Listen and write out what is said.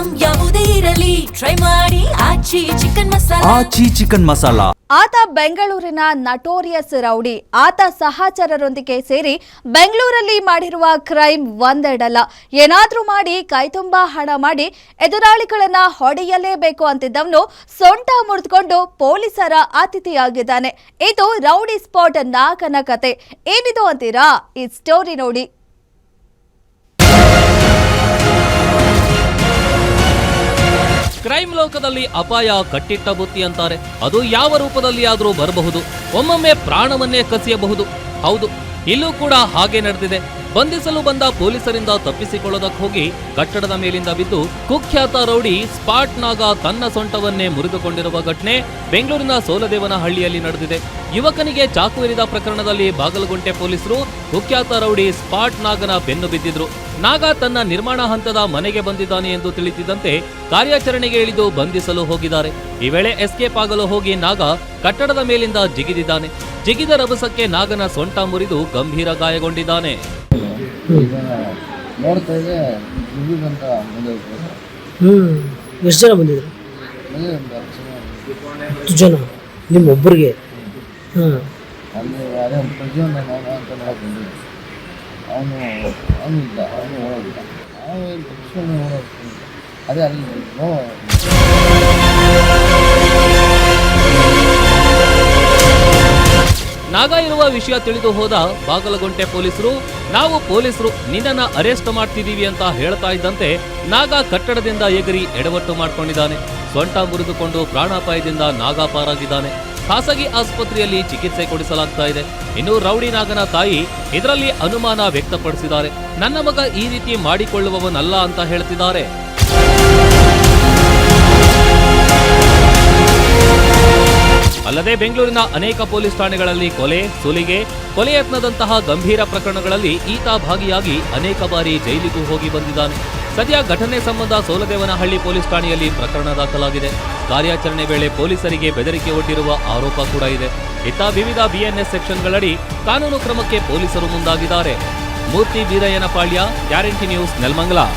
Item ಯಾವುದೇ ಇರಲಿ try ಮಾಡಿ ಆಚಿ ಚಿಕನ್ ಮಸಾಲಾ. ಆತ ಬೆಂಗಳೂರಿನ ನಟೋರಿಯಸ್ ರೌಡಿ. ಆತ ಸಹಚರರೊಂದಿಗೆ ಸೇರಿ ಬೆಂಗಳೂರಲ್ಲಿ ಮಾಡಿರುವ ಕ್ರೈಮ್ ಒಂದೆರಡಲ್ಲ. ಏನಾದ್ರೂ ಮಾಡಿ ಕೈತುಂಬಾ ಹಣ ಮಾಡಿ ಎದುರಾಳಿಗಳನ್ನ ಹೊಡೆಯಲೇಬೇಕು ಅಂತಿದ್ದವನು ಸೊಂಟ ಮುರಿದುಕೊಂಡು ಪೊಲೀಸರ ಅತಿಥಿಯಾಗಿದ್ದಾನೆ. ಇದು ರೌಡಿ ಸ್ಪಾಟ್ ನಾಗನ ಕತೆ. ಏನಿದು ಅಂತೀರಾ? ಈ ಸ್ಟೋರಿ ನೋಡಿ. ಕ್ರೈಮ್ ಲೋಕದಲ್ಲಿ ಅಪಾಯ ಕಟ್ಟಿಟ್ಟ ಬುತ್ತಿ ಅಂತಾರೆ. ಅದು ಯಾವ ರೂಪದಲ್ಲಿ ಆದರೂ ಬರಬಹುದು. ಒಮ್ಮೊಮ್ಮೆ ಪ್ರಾಣವನ್ನೇ ಕಸಿಯಬಹುದು. ಹೌದು, ಇಲ್ಲೂ ಕೂಡ ಹಾಗೆ ನಡೆದಿದೆ. ಬಂಧಿಸಲು ಬಂದ ಪೊಲೀಸರಿಂದ ತಪ್ಪಿಸಿಕೊಳ್ಳೋದಕ್ಕೆ ಹೋಗಿ ಕಟ್ಟಡದ ಮೇಲಿಂದ ಬಿದ್ದು ಕುಖ್ಯಾತ ರೌಡಿ ಸ್ಪಾಟ್ ನಾಗ ತನ್ನ ಸೊಂಟವನ್ನೇ ಮುರಿದುಕೊಂಡಿರುವ ಘಟನೆ ಬೆಂಗಳೂರಿನ ಸೋಲದೇವನಹಳ್ಳಿಯಲ್ಲಿ ನಡೆದಿದೆ. ಯುವಕನಿಗೆ ಚಾಕು ಇರಿದ ಪ್ರಕರಣದಲ್ಲಿ ಬಾಗಲಗುಂಟೆ ಪೊಲೀಸರು ಕುಖ್ಯಾತ ರೌಡಿ ಸ್ಪಾಟ್ ನಾಗನ ಬೆನ್ನು ಬಿದ್ದಿದ್ರು. ನಾಗ ತನ್ನ ನಿರ್ಮಾಣ ಹಂತದ ಮನೆಗೆ ಬಂದಿದ್ದಾನೆ ಎಂದು ತಿಳಿದಿದ್ದಂತೆ ಕಾರ್ಯಾಚರಣೆಗೆ ಇಳಿದು ಬಂಧಿಸಲು ಹೋಗಿದ್ದಾರೆ. ಈ ವೇಳೆ ಎಸ್ಕೇಪ್ ಆಗಲು ಹೋಗಿ ನಾಗ ಕಟ್ಟಡದ ಮೇಲಿಂದ ಜಿಗಿದಿದ್ದಾನೆ. ಜಿಗಿದ ರಭಸಕ್ಕೆ ನಾಗನ ಸೊಂಟ ಮುರಿದು ಗಂಭೀರ ಗಾಯಗೊಂಡಿದ್ದಾನೆ. ಎಷ್ಟು ಜನ ಬಂದಿದ್ರು? 10 ಜನ ನಿಮ್ಮೊಬ್ಬರಿಗೆ? ನಾಗ ಇರುವ ವಿಷಯ ತಿಳಿದು ಹೋದ ಬಾಗಲಗುಂಟೆ ಪೊಲೀಸರು, ನಾವು ಪೊಲೀಸರು ನಿನ್ನನ್ನ ಅರೆಸ್ಟ್ ಮಾಡ್ತಿದೀವಿ ಅಂತ ಹೇಳ್ತಾ ಇದ್ದಂತೆ ನಾಗ ಕಟ್ಟಡದಿಂದ ಎಗರಿ ಎಡವಟ್ಟು ಮಾಡ್ಕೊಂಡಿದ್ದಾನೆ. ಸೊಂಟ ಮುರಿದುಕೊಂಡು ಪ್ರಾಣಾಪಾಯದಿಂದ ನಾಗ ಪಾರಾಗಿದ್ದಾನೆ. ಖಾಸಗಿ ಆಸ್ಪತ್ರೆಯಲ್ಲಿ ಚಿಕಿತ್ಸೆ ಕೊಡಿಸಲಾಗ್ತಾ ಇದೆ. ಇನ್ನು ರೌಡಿ ನಾಗನ ತಾಯಿ ಇದರಲ್ಲಿ ಅನುಮಾನ ವ್ಯಕ್ತಪಡಿಸಿದ್ದಾರೆ. ನನ್ನ ಮಗ ಈ ರೀತಿ ಮಾಡಿಕೊಳ್ಳುವವನಲ್ಲ ಅಂತ ಹೇಳ್ತಿದ್ದಾರೆ. ಅಲ್ಲದೆ ಬೆಂಗಳೂರಿನ ಅನೇಕ ಪೊಲೀಸ್ ಠಾಣೆಗಳಲ್ಲಿ ಕೊಲೆ, ಸುಲಿಗೆ, ಕೊಲೆ ಯತ್ನದಂತಹ ಗಂಭೀರ ಪ್ರಕರಣಗಳಲ್ಲಿ ಈತ ಭಾಗಿಯಾಗಿ ಅನೇಕ ಬಾರಿ ಜೈಲಿಗೂ ಹೋಗಿ ಬಂದಿದ್ದಾನೆ. ಸದ್ಯ ಘಟನೆ ಸಂಬಂಧ ಸೋಲದೇವನಹಳ್ಳಿ ಪೊಲೀಸ್ ಠಾಣೆಯಲ್ಲಿ ಪ್ರಕರಣ ದಾಖಲಾಗಿದೆ. ಕಾರ್ಯಾಚರಣೆ ವೇಳೆ ಪೊಲೀಸರಿಗೆ ಬೆದರಿಕೆ ಒಡ್ಡಿರುವ ಆರೋಪ ಕೂಡ ಇದೆ. ಇತ್ತ ವಿವಿಧ ಬಿಎನ್ಎಸ್ ಸೆಕ್ಷನ್ಗಳಡಿ ಕಾನೂನು ಕ್ರಮಕ್ಕೆ ಪೊಲೀಸರು ಮುಂದಾಗಿದ್ದಾರೆ. ಮೂರ್ತಿ ಬೀರಯ್ಯನಪಾಳ್ಯ, ಗ್ಯಾರಂಟಿ ನ್ಯೂಸ್, ನೆಲಮಂಗಲ.